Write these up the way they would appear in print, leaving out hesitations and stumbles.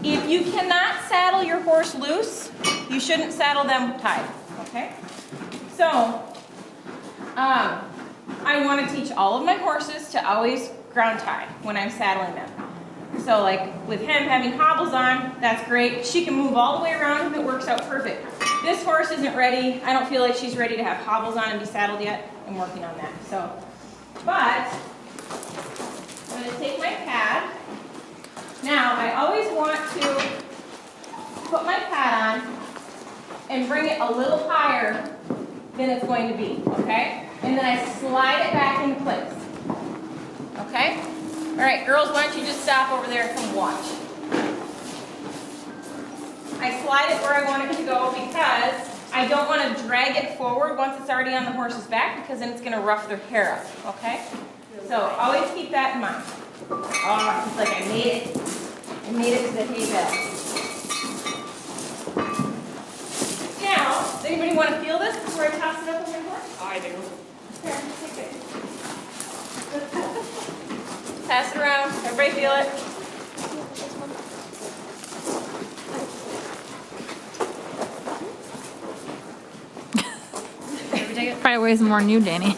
If you cannot saddle your horse loose, you shouldn't saddle them tied, okay? So, I want to teach all of my horses to always ground tie when I'm saddling them. So like with him having hobbles on, that's great. She can move all the way around if it works out perfect. This horse isn't ready. I don't feel like she's ready to have hobbles on and be saddled yet. I'm working on that. So, but I'm going to take my pad. Now, I always want to put my pad on and bring it a little higher than it's going to be, okay? And then I slide it back into place, okay? All right, girls, why don't you just stop over there and come watch. I slide it where I want it to go because I don't want to drag it forward once it's already on the horse's back because then it's going to rough their hair up, okay? So always keep that in mind. Oh, it's like I made it. I made it to the hay bed. Now, does anybody want to feel this before I toss it up on my horse? I do. Here, take it. Pass it around. Everybody feel it. Probably weighs more than you, Danny.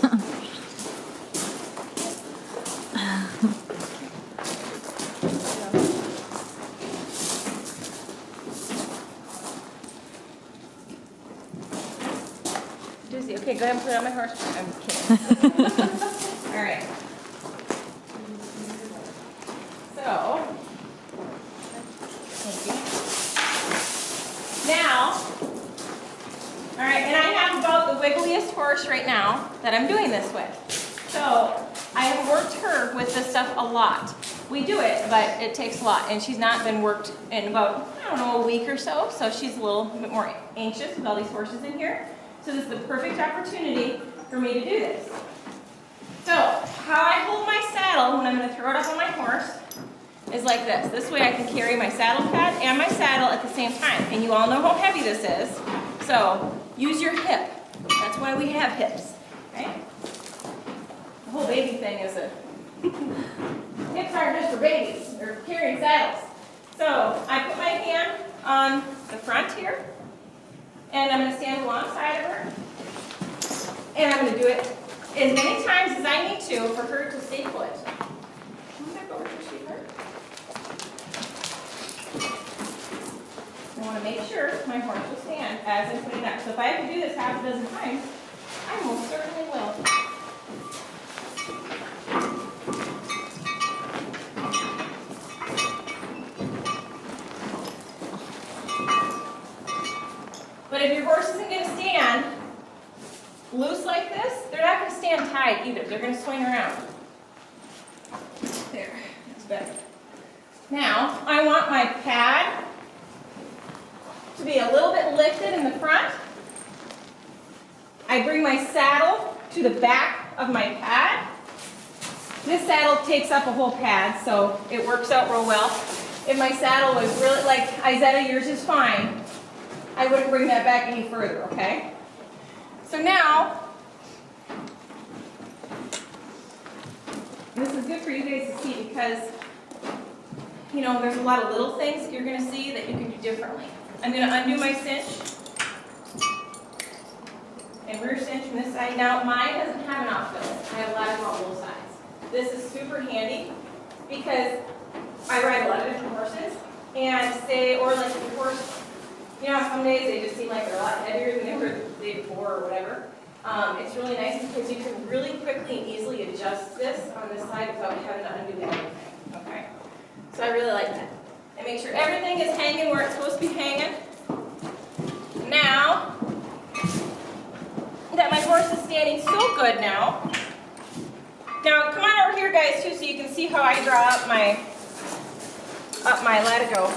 Doozy. Okay, go ahead and put it on my horse. I'm kidding. All right. So, thank you. Now, all right, and I have about the wiggliest horse right now that I'm doing this with. So, I have worked her with this stuff a lot. We do it, but it takes a lot, and she's not been worked in about, I don't know, a week or so, so she's a little bit more anxious with all these horses in here. So this is the perfect opportunity for me to do this. So, how I hold my saddle when I'm going to throw it up on my horse is like this. This way I can carry my saddle pad and my saddle at the same time. And you all know how heavy this is. So, use your hip. That's why we have hips. Okay? The whole baby thing is a... hips aren't just for babies. They're carrying saddles. So, I put my hand on the front here. And I'm going to stand alongside of her. And I'm going to do it as many times as I need to for her to stay put. Come back over here, sweetheart. I want to make sure my horse will stand as I'm putting it up. So if I have to do this half a dozen times, I most certainly will. But if your horse isn't going to stand loose like this, they're not going to stand tight either. They're going to swing around. There, that's better. Now, I want my pad to be a little bit lifted in the front. I bring my saddle to the back of my pad. This saddle takes up a whole pad, so it works out real well. If my saddle was really, like Izetta, yours is fine, I wouldn't bring that back any further, okay? So now, this is good for you guys to see because, you know, there's a lot of little things that you're going to see that you can do differently. I'm going to undo my cinch and rear cinch from this side. Now, mine doesn't have an off-billet. I have lattice on both sides. This is super handy because I ride a lot of different horses and or like if your horse, you know, some days they just seem like they're a lot heavier than they were the day before or whatever. It's really nice because you can really quickly and easily adjust this on this side without having to undo everything, okay? So I really like that. And make sure everything is hanging where it's supposed to be hanging. Now, that my horse is standing so good now, come on over here guys too so you can see how I draw up my latigo.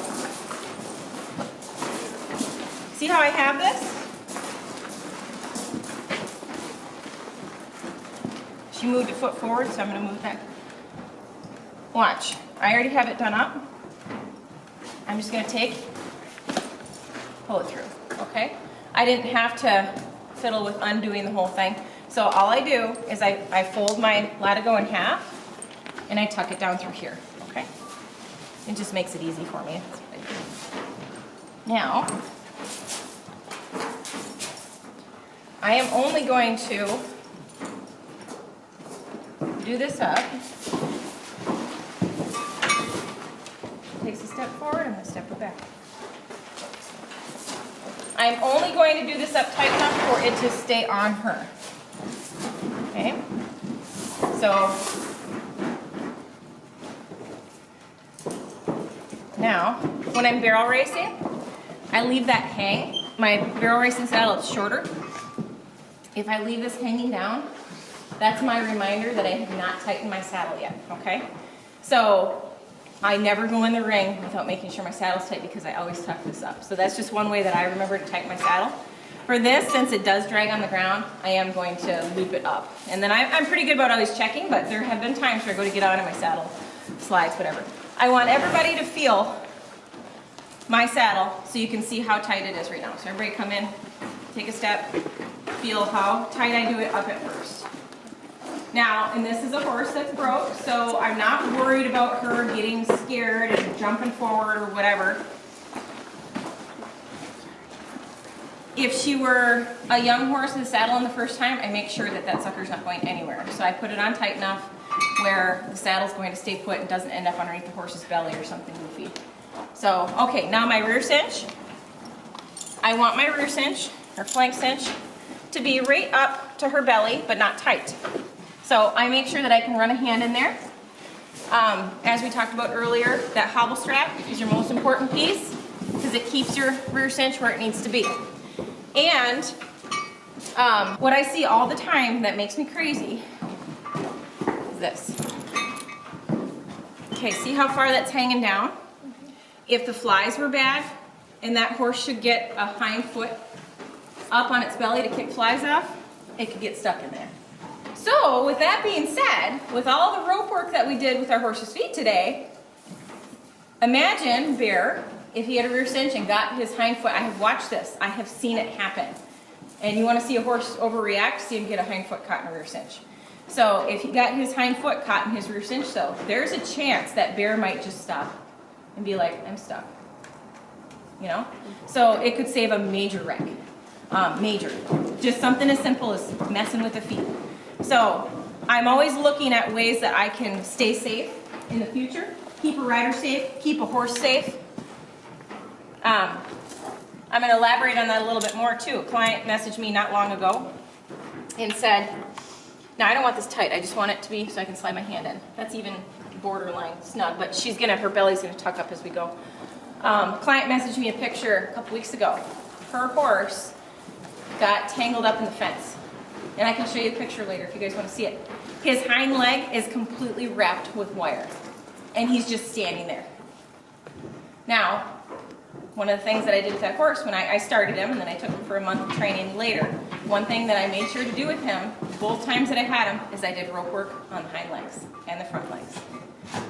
See how I have this? She moved a foot forward, so I'm going to move that. Watch. I already have it done up. I'm just going to pull it through, okay? I didn't have to fiddle with undoing the whole thing. So all I do is I fold my latigo in half, and I tuck it down through here, okay? It just makes it easy for me. Now, I am only going to do this up. Takes a step forward, I'm going to step it back. I'm only going to do this up tight enough for it to stay on her. Okay? So, now, when I'm barrel racing, I leave that hang. My barrel racing saddle is shorter. If I leave this hanging down, that's my reminder that I have not tightened my saddle yet, okay? So I never go in the ring without making sure my saddle's tight because I always tuck this up. So that's just one way that I remember to tighten my saddle. For this, since it does drag on the ground, I am going to loop it up. And then I'm pretty good about always checking, but there have been times where I go to get out of my saddle, slides, whatever. I want everybody to feel my saddle so you can see how tight it is right now. So everybody come in, take a step, feel how tight I do it up at first. Now, and this is a horse that's broke, so I'm not worried about her getting scared and jumping forward or whatever. If she were a young horse in the saddle in the first time, I make sure that that sucker's not going anywhere. So I put it on tight enough where the saddle's going to stay put and doesn't end up underneath the horse's belly or something goofy. So, okay, now my rear cinch. I want my rear cinch, or flank cinch, to be right up to her belly, but not tight. So I make sure that I can run a hand in there. As we talked about earlier, that hobble strap is your most important piece because it keeps your rear cinch where it needs to be. And what I see all the time that makes me crazy is this. Okay, see how far that's hanging down? If the flies were bad and that horse should get a hind foot up on its belly to kick flies off, it could get stuck in there. So with that being said, with all the rope work that we did with our horse's feet today, imagine Bear, if he had a rear cinch and got his hind foot. I have watched this. I have seen it happen. And you want to see a horse overreact, see him get a hind foot caught in a rear cinch. So if he got his hind foot caught in his rear cinch though, there's a chance that Bear might just stop and be like, I'm stuck. You know? So it could save a major wreck. Major. Just something as simple as messing with the feet. So I'm always looking at ways that I can stay safe in the future, keep a rider safe, keep a horse safe. I'm going to elaborate on that a little bit more too. A client messaged me not long ago and said, now I don't want this tight, I just want it to be so I can slide my hand in. That's even borderline snug, but her belly's going to tuck up as we go. Client messaged me a picture a couple weeks ago. Her horse got tangled up in the fence. And I can show you the picture later if you guys want to see it. His hind leg is completely wrapped with wire. And he's just standing there. Now, one of the things that I did with that horse when I started him, and then I took him for a month of training later, one thing that I made sure to do with him, both times that I had him, is I did rope work on the hind legs and the front legs.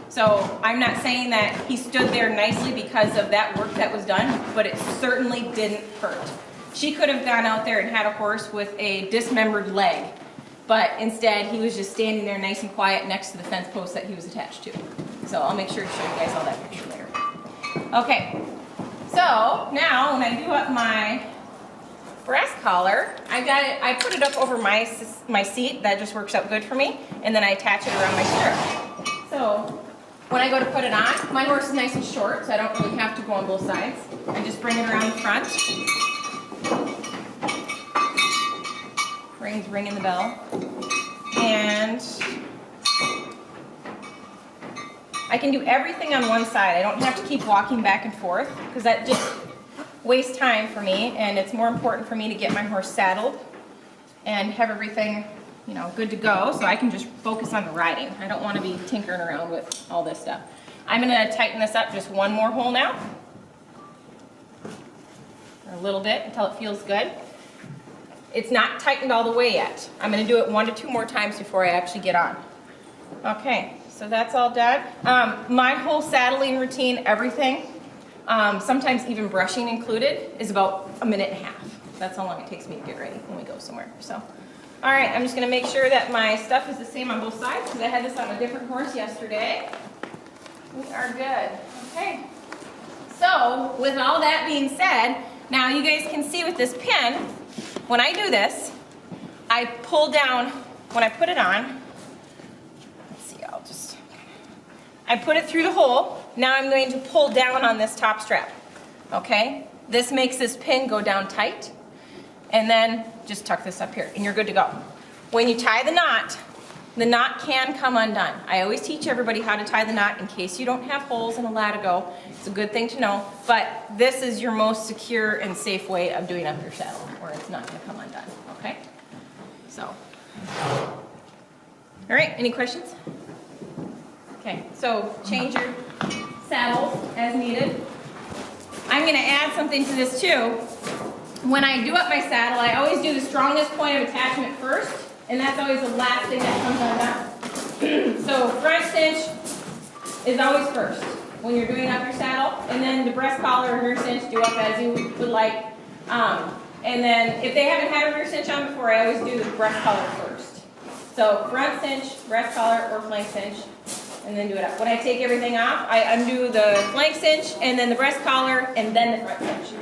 So I'm not saying that he stood there nicely because of that work that was done, but it certainly didn't hurt. She could have gone out there and had a horse with a dismembered leg, but instead he was just standing there nice and quiet next to the fence post that he was attached to. So I'll make sure to show you guys all that picture later. Okay, so now when I do up my breast collar, I put it up over my seat. That just works out good for me, and then I attach it around my stirrup. So when I go to put it on, my horse is nice and short, so I don't really have to go on both sides. I just bring it around the front. Ringing the bell, and I can do everything on one side. I don't have to keep walking back and forth because that just wastes time for me, and it's more important for me to get my horse saddled and have everything, you know, good to go so I can just focus on the riding. I don't want to be tinkering around with all this stuff. I'm going to tighten this up just one more hole now, a little bit until it feels good. It's not tightened all the way yet. I'm going to do it 1 to 2 more times before I actually get on. Okay, so that's all done. My whole saddling routine, everything, sometimes even brushing included, is about 1.5 minutes. That's how long it takes me to get ready when we go somewhere. So, all right, I'm just going to make sure that my stuff is the same on both sides because I had this on a different horse yesterday. We are good. So with all that being said, now you guys can see with this pin, when I do this, I pull down, when I put it on, let's see, I put it through the hole. Now I'm going to pull down on this top strap, okay? This makes this pin go down tight, and then just tuck this up here, and you're good to go. When you tie the knot can come undone. I always teach everybody how to tie the knot in case you don't have holes in a latigo. It's a good thing to know, but this is your most secure and safe way of doing up your saddle, where it's not gonna come undone, okay? So, all right, any questions? Okay, so change your saddles as needed. I'm gonna add something to this too. When I do up my saddle, I always do the strongest point of attachment first, and that's always the last thing that comes undone. So front cinch is always first when you're doing up your saddle, and then the breast collar or rear cinch do up as you would like. And then if they haven't had a rear cinch on before, I always do the breast collar first. So front cinch, breast collar, or flank cinch, and then do it up. When I take everything off, I undo the flank cinch, and then the breast collar, and then the front cinch.